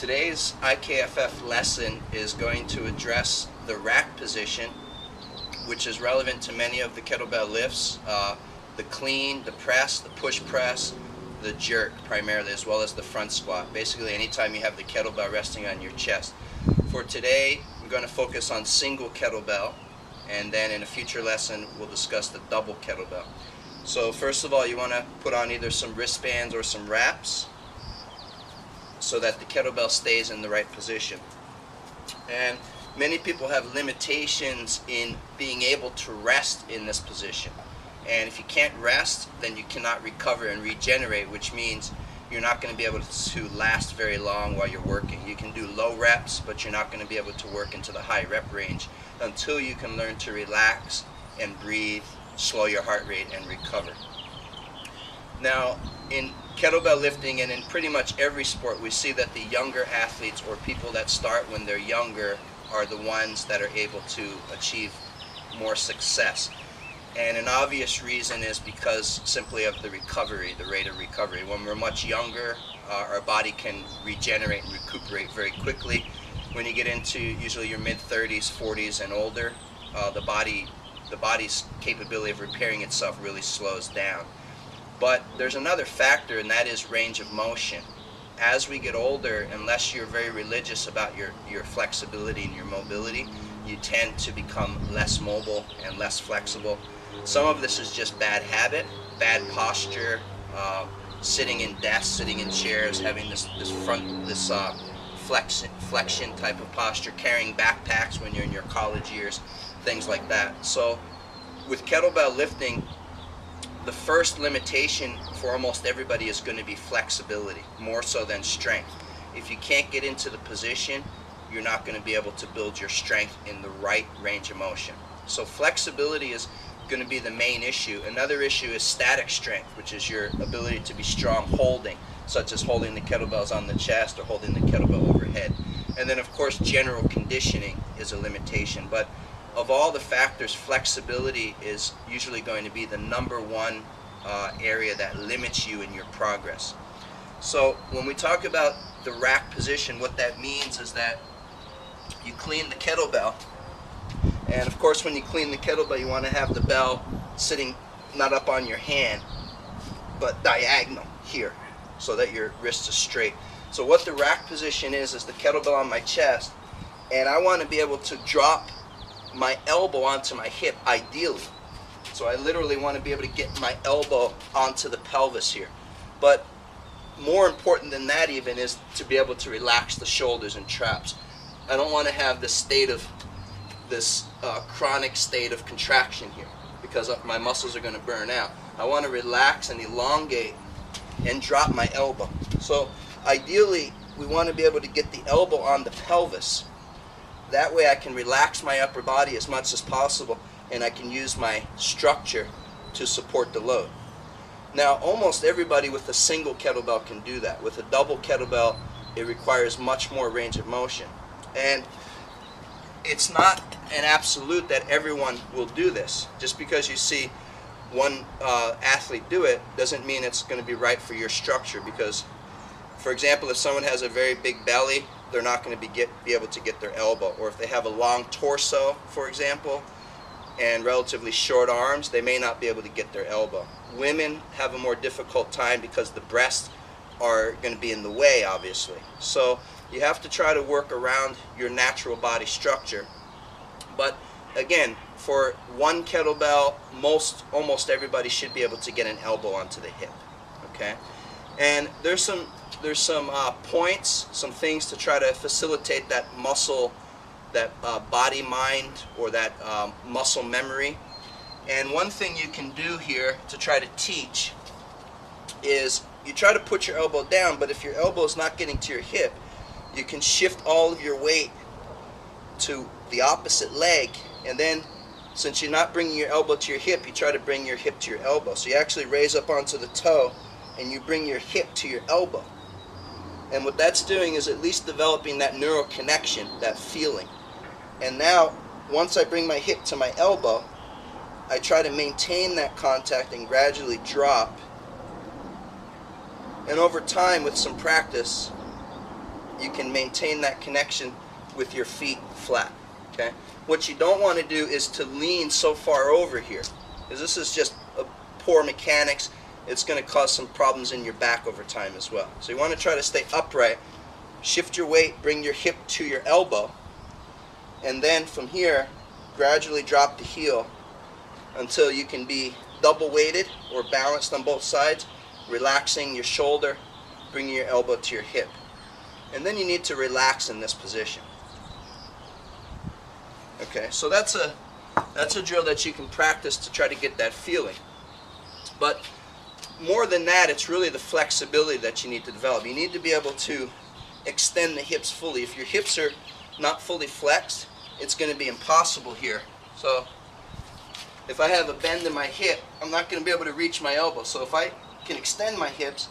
Today's IKFF lesson is going to address the rack position, which is relevant to many of the kettlebell lifts, the clean, the press, the push press, the jerk primarily, as well as the front squat. Basically anytime you have the kettlebell resting on your chest. For today, we're going to focus on single kettlebell, and then in a future lesson we'll discuss the double kettlebell. So first of all, you want to put on either some wristbands or some wraps so that the kettlebell stays in the right position. And many people have limitations in being able to rest in this position. And if you can't rest, then you cannot recover and regenerate, which means you're not going to be able to last very long while you're working. You can do low reps, but you're not going to be able to work into the high rep range until you can learn to relax and breathe, slow your heart rate, and recover. Now, in kettlebell lifting and in pretty much every sport, we see that the younger athletes or people that start when they're younger are the ones that are able to achieve more success. And an obvious reason is because simply of the recovery, the rate of recovery. When we're much younger, our body can regenerate and recuperate very quickly. When you get into usually your mid-30s, 40s, and older, the body's capability of repairing itself really slows down. But there's another factor, and that is range of motion. As we get older, unless you're very religious about your flexibility and your mobility, you tend to become less mobile and less flexible. Some of this is just bad habit, bad posture, sitting in desks, sitting in chairs, having this flexion type of posture, carrying backpacks when you're in your college years, things like that. So with kettlebell lifting, the first limitation for almost everybody is going to be flexibility, more so than strength. If you can't get into the position, you're not going to be able to build your strength in the right range of motion. So flexibility is going to be the main issue. Another issue is static strength, which is your ability to be strong holding, such as holding the kettlebells on the chest or holding the kettlebell overhead. And then of course general conditioning is a limitation, but of all the factors, flexibility is usually going to be the number one area that limits you in your progress. So when we talk about the rack position, what that means is that you clean the kettlebell, and of course when you clean the kettlebell you want to have the bell sitting not up on your hand but diagonal here so that your wrists are straight. So what the rack position is the kettlebell on my chest, and I want to be able to drop my elbow onto my hip ideally. So I literally want to be able to get my elbow onto the pelvis here. But more important than that even is to be able to relax the shoulders and traps. I don't want to have this chronic state of contraction here because my muscles are going to burn out. I want to relax and elongate and drop my elbow. So ideally we want to be able to get the elbow on the pelvis. That way I can relax my upper body as much as possible and I can use my structure to support the load. Now almost everybody with a single kettlebell can do that. With a double kettlebell it requires much more range of motion. And it's not an absolute that everyone will do this. Just because you see one athlete do it doesn't mean it's going to be right for your structure, because for example if someone has a very big belly, they're not going to be able to get their elbow. Or if they have a long torso, for example, and relatively short arms, they may not be able to get their elbow. Women have a more difficult time because the breasts are going to be in the way, obviously. So you have to try to work around your natural body structure. But again, for one kettlebell, almost everybody should be able to get an elbow onto the hip. Okay, and there's some points, some things to try to facilitate that muscle, that body mind, or that muscle memory. And one thing you can do here to try to teach is you try to put your elbow down, but if your elbow is not getting to your hip, you can shift all of your weight to the opposite leg, and then since you're not bringing your elbow to your hip, you try to bring your hip to your elbow. So you actually raise up onto the toe and you bring your hip to your elbow. And what that's doing is at least developing that neural connection, that feeling. And now, once I bring my hip to my elbow, I try to maintain that contact and gradually drop. And over time, with some practice, you can maintain that connection with your feet flat. Okay. What you don't want to do is to lean so far over here, because this is just a poor mechanics. It's going to cause some problems in your back over time as well. So you want to try to stay upright, shift your weight, bring your hip to your elbow, and then from here gradually drop the heel until you can be double weighted or balanced on both sides, relaxing your shoulder, bringing your elbow to your hip. And then you need to relax in this position. Okay, so that's a drill that you can practice to try to get that feeling. But more than that, it's really the flexibility that you need to develop. You need to be able to extend the hips fully. If your hips are not fully flexed, it's going to be impossible here. So if I have a bend in my hip, I'm not going to be able to reach my elbow. So if I can extend my hips,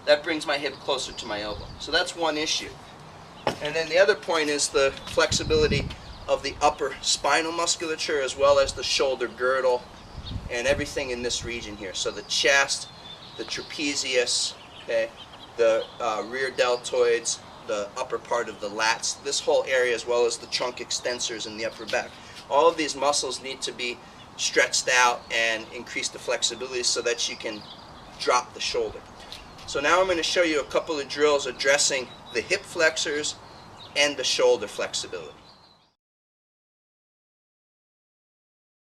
that brings my hip closer to my elbow. So that's one issue. And then the other point is the flexibility of the upper spinal musculature, as well as the shoulder girdle and everything in this region here. So the chest, the trapezius, okay, the rear deltoids, the upper part of the lats, this whole area, as well as the trunk extensors in the upper back. All of these muscles need to be stretched out and increase the flexibility so that you can drop the shoulder. So now I'm going to show you a couple of drills addressing the hip flexors and the shoulder flexibility.